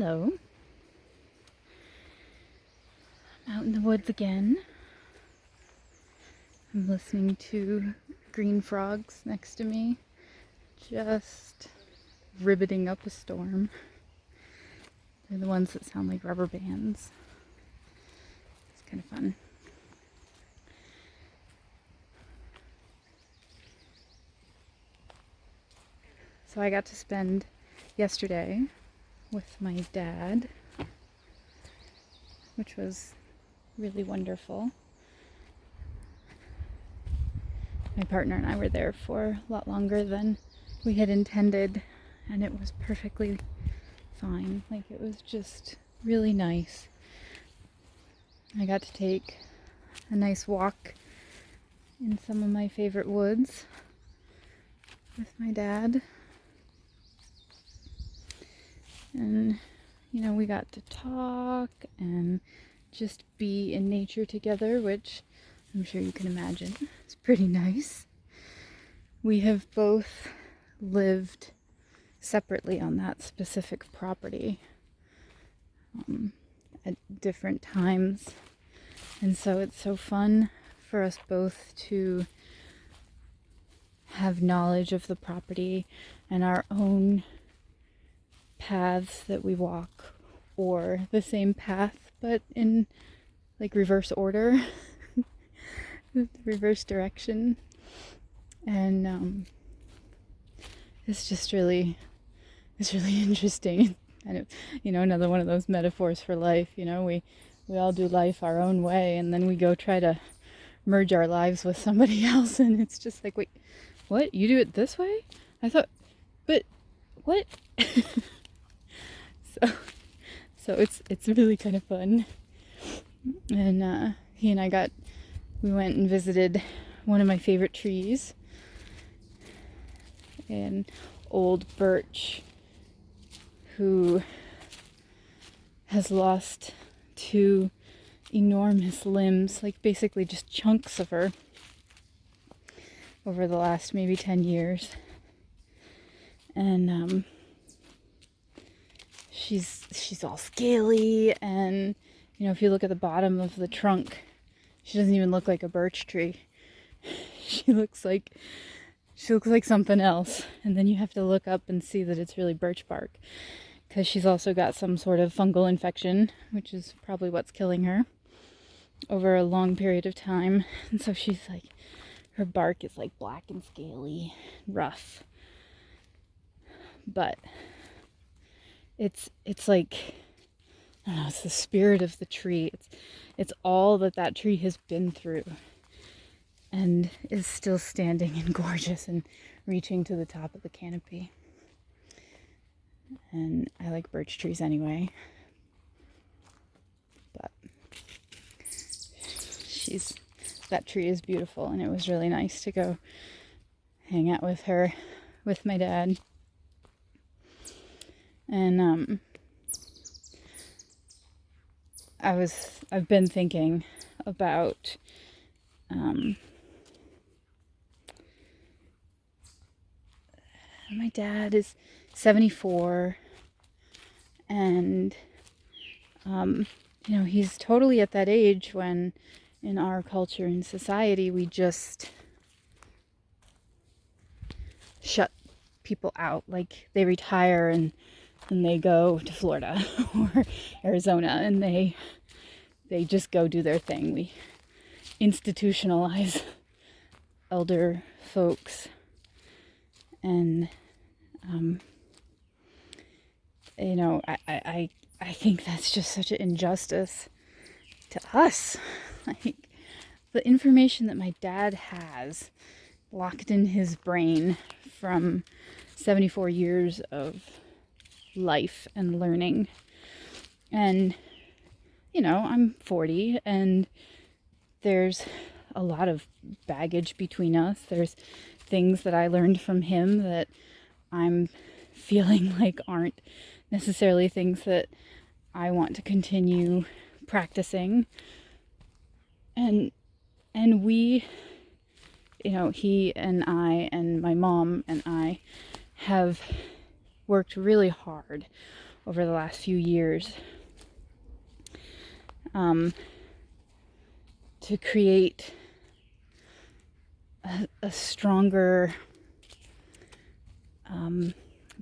Hello. I'm out in the woods again. I'm listening to green frogs next to me, just ribbiting up a storm. They're the ones that sound like rubber bands. It's kind of fun. So I got to spend yesterday with my dad, which was really wonderful. My partner and I were there for a lot longer than we had intended, and it was perfectly fine. Like, it was just really nice. I got to take a nice walk in some of my favorite woods with my dad. And, we got to talk and just be in nature together, which I'm sure you can imagine. It's pretty nice. We have both lived separately on that specific property at different times. And so it's so fun for us both to have knowledge of the property and our own paths that we walk, or the same path but in like reverse order, reverse direction. And it's really interesting. And another one of those metaphors for life. We all do life our own way, and then we go try to merge our lives with somebody else, and it's just like, wait, what? You do it this way? I thought, but what? So it's really kind of fun. And he and I we went and visited one of my favorite trees, an old birch who has lost 2 enormous limbs, like basically just chunks of her, over the last maybe 10 years. And she's all scaly, and if you look at the bottom of the trunk, she doesn't even look like a birch tree. She looks like something else. And then you have to look up and see that it's really birch bark, because she's also got some sort of fungal infection, which is probably what's killing her over a long period of time. And so she's like, her bark is like black and scaly, rough. But it's like, I don't know, it's the spirit of the tree. It's all that tree has been through, and is still standing and gorgeous and reaching to the top of the canopy. And I like birch trees anyway, but that tree is beautiful, and it was really nice to go hang out with her, with my dad. And I've been thinking about my dad is 74, and he's totally at that age when, in our culture and society, we just shut people out. Like, they retire and they go to Florida or Arizona, and they just go do their thing. We institutionalize elder folks, and I think that's just such an injustice to us. Like, the information that my dad has locked in his brain from 74 years of life and learning. And I'm 40, and there's a lot of baggage between us. There's things that I learned from him that I'm feeling like aren't necessarily things that I want to continue practicing. And we, he and I and my mom and I have worked really hard over the last few years, to create a stronger,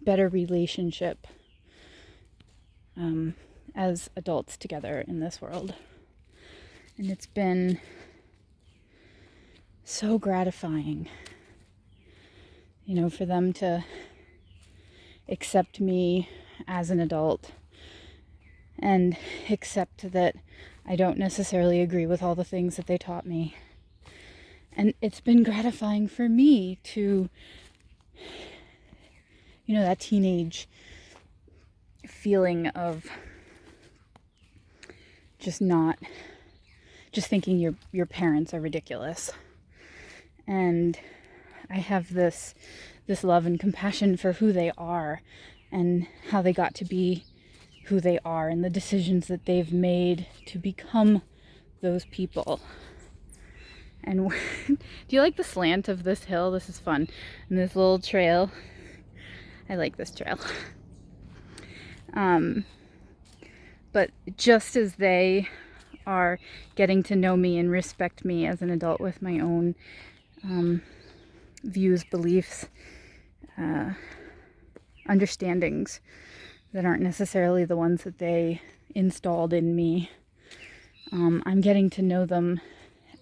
better relationship as adults together in this world. And it's been so gratifying, for them to accept me as an adult and accept that I don't necessarily agree with all the things that they taught me. And it's been gratifying for me to, that teenage feeling of just thinking your parents are ridiculous. And I have this love and compassion for who they are and how they got to be who they are and the decisions that they've made to become those people. And do you like the slant of this hill? This is fun. And this little trail. I like this trail. But just as they are getting to know me and respect me as an adult with my own views, beliefs, understandings that aren't necessarily the ones that they installed in me, I'm getting to know them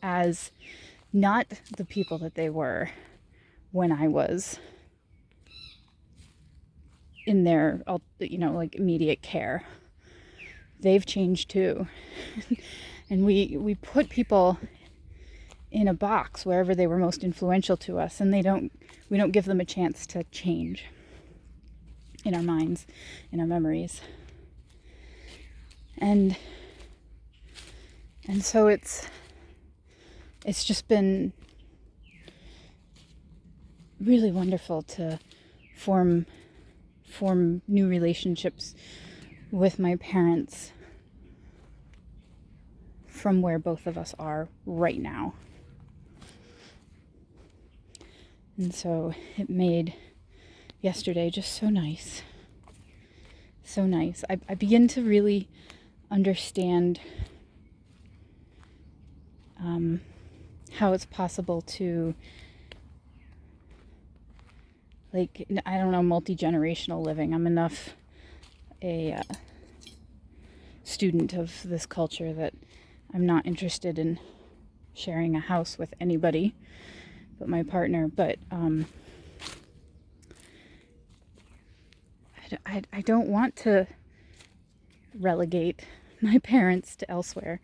as not the people that they were when I was in their, immediate care. They've changed too. And we put people in a box wherever they were most influential to us, and we don't give them a chance to change in our minds, in our memories. And so it's just been really wonderful to form new relationships with my parents from where both of us are right now. And so it made yesterday just so nice. So nice. I begin to really understand how it's possible to, multi-generational living. I'm enough a student of this culture that I'm not interested in sharing a house with anybody but my partner. But I don't want to relegate my parents to elsewhere.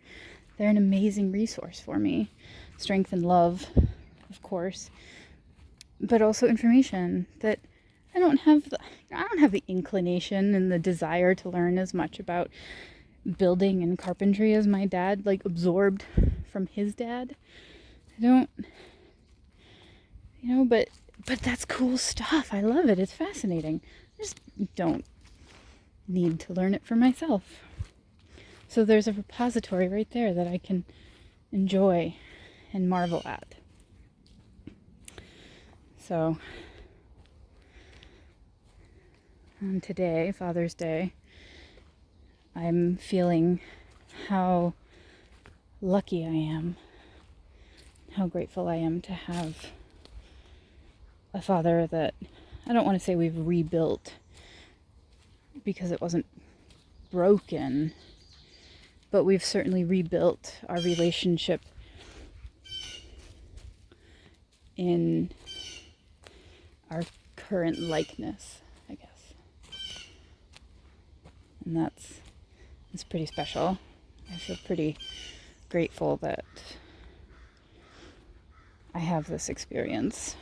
They're an amazing resource for me. Strength and love, of course, but also information that I don't have the inclination and the desire to learn as much about building and carpentry as my dad, absorbed from his dad. I don't, but that's cool stuff. I love it. It's fascinating. I just don't need to learn it for myself. So there's a repository right there that I can enjoy and marvel at. So, on today, Father's Day, I'm feeling how lucky I am, how grateful I am to have a father that I don't want to say we've rebuilt because it wasn't broken, but we've certainly rebuilt our relationship in our current likeness, I guess. And that's pretty special. I feel pretty grateful that I have this experience.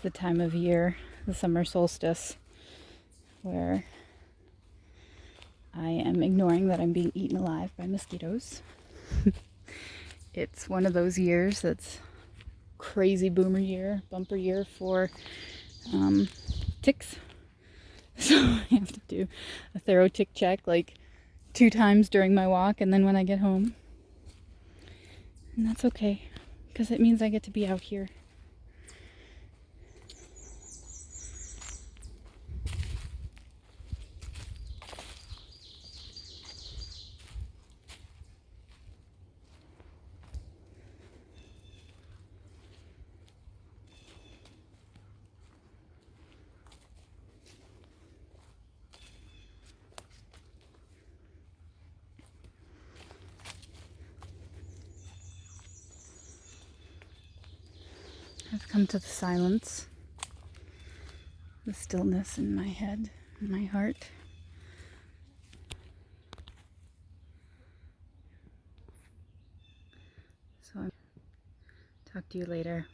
The time of year, the summer solstice, where I am ignoring that I'm being eaten alive by mosquitoes. It's one of those years that's crazy bumper year for ticks. So I have to do a thorough tick check like 2 times during my walk and then when I get home. And that's okay, because it means I get to be out here. I've come to the silence, the stillness in my head, in my heart. So I'll talk to you later.